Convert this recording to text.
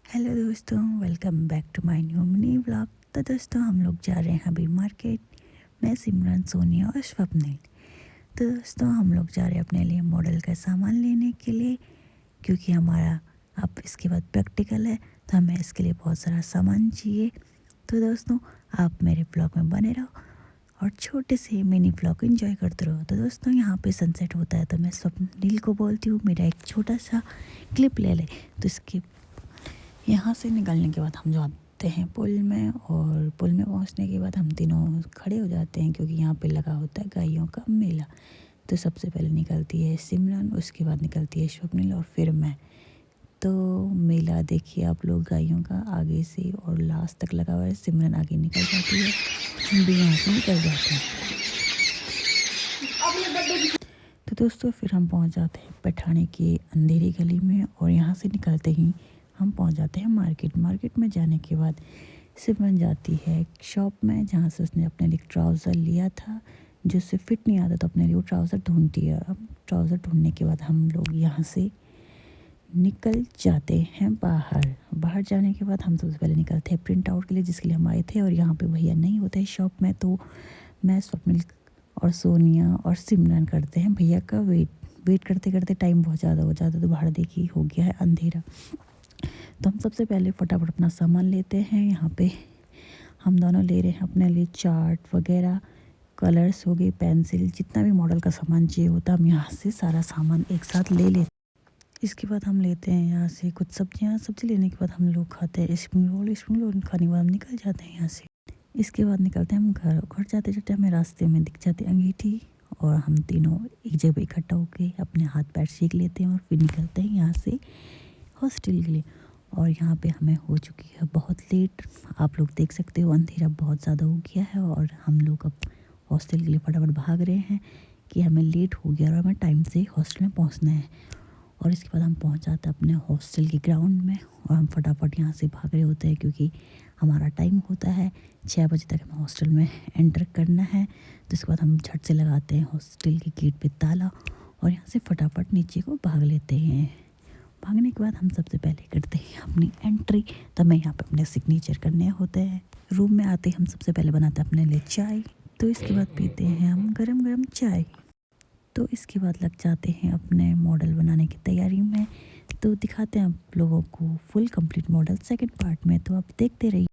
Hello दोस्तों, welcome back to my new mini vlog. तो दोस्तों हम लोग जा रहे हैं अभी मार्केट में, सिमरन, सोनिया और स्वप्निल। तो दोस्तों हम लोग जा रहे हैं अपने लिए मॉडल का सामान लेने के लिए, क्योंकि हमारा अब इसके बाद प्रैक्टिकल है, तो हमें इसके लिए बहुत सारा सामान चाहिए। तो दोस्तों आप मेरे ब्लॉग में बने रहो और छोटे से मिनी ब्लॉग एंजॉय करते रहो। तो दोस्तों यहाँ पे सनसेट होता है, तो मैं स्वप्निल को बोलती हूँ मेरा एक छोटा सा क्लिप ले ले। तो इसके यहाँ से निकलने के बाद हम जाते हैं पुल में, और पुल में पहुँचने के बाद हम तीनों खड़े हो जाते हैं, क्योंकि यहाँ पे लगा होता है गायों का मेला। तो सबसे पहले निकलती है सिमरन, उसके बाद निकलती है स्वप्निल और फिर मैं। तो मेला देखिए आप लोग गायों का आगे से और लास्ट तक लगा हुआ है। सिमरन आगे निकल जाती है, हम भी यहाँ से निकल जाते हैं। तो दोस्तों फिर हम पहुँच जाते हैं पठाने की अंधेरी गली में, और यहाँ से निकलते ही हम पहुँच जाते हैं मार्केट। मार्केट में जाने के बाद सिमरन जाती है एक शॉप में, जहाँ से उसने अपने लिए ट्राउज़र लिया था जो उससे फिट नहीं आता, तो अपने लिए वो ट्राउज़र ढूंढती है। अब ट्राउज़र ढूंढने के बाद हम लोग यहाँ से निकल जाते हैं बाहर। बाहर जाने के बाद हम सबसे पहले निकलते हैं प्रिंट आउट के लिए, जिसके लिए हम आए थे, और यहाँ पे भैया नहीं होते हैं शॉप में। तो मैं, स्वप्निल और सोनिया और सिमरन करते हैं भैया का वेट करते करते टाइम बहुत ज़्यादा हो जाता है। तो बाहर देखिए हो गया है अंधेरा। तो हम सबसे पहले फटाफट अपना सामान लेते हैं। यहाँ पे हम दोनों ले रहे हैं अपने लिए चार्ट वगैरह, कलर्स हो गए, पेंसिल, जितना भी मॉडल का सामान चाहिए होता है हम यहाँ से सारा सामान एक साथ ले लेते हैं। इसके बाद हम लेते हैं यहाँ से कुछ सब्जियाँ। सब्जी लेने के बाद हम लोग खाते हैं स्प्रिंग रोल खाने के बाद हम निकल जाते हैं यहाँ से। इसके बाद निकलते हैं हम घर जाते जाते हमें रास्ते में दिख जाती अंगीठी, और हम तीनों एक जगह इकट्ठा होकर अपने हाथ पैर सेक लेते हैं और फिर निकलते हैं यहाँ से हॉस्टल के लिए। और यहाँ पे हमें हो चुकी है बहुत लेट, आप लोग देख सकते हो अंधेरा बहुत ज़्यादा हो गया है, और हम लोग अब हॉस्टल के लिए फटाफट भाग रहे हैं कि हमें लेट हो गया और हमें टाइम से हॉस्टल में पहुँचना है। और इसके बाद हम पहुँच जाते हैं अपने हॉस्टल के ग्राउंड में, और हम फटाफट यहाँ से भाग रहे होते हैं, क्योंकि हमारा टाइम होता है 6 बजे तक हमें हॉस्टल में एंटर करना है। तो इसके बाद हम झट से लगाते हैं हॉस्टल के गेट पे ताला, और यहाँ से फटाफट नीचे को भाग लेते हैं। भागने के बाद हम सबसे पहले करते हैं अपनी एंट्री। तो हमें यहाँ पे अपने सिग्नेचर करने होते हैं। रूम में आते हम सबसे पहले बनाते हैं अपने लिए चाय, तो इसके बाद पीते हैं हम गरम गरम चाय। तो इसके बाद लग जाते हैं अपने मॉडल बनाने की तैयारी में। तो दिखाते हैं आप लोगों को full complete model second part में, तो आप देखते रहिए।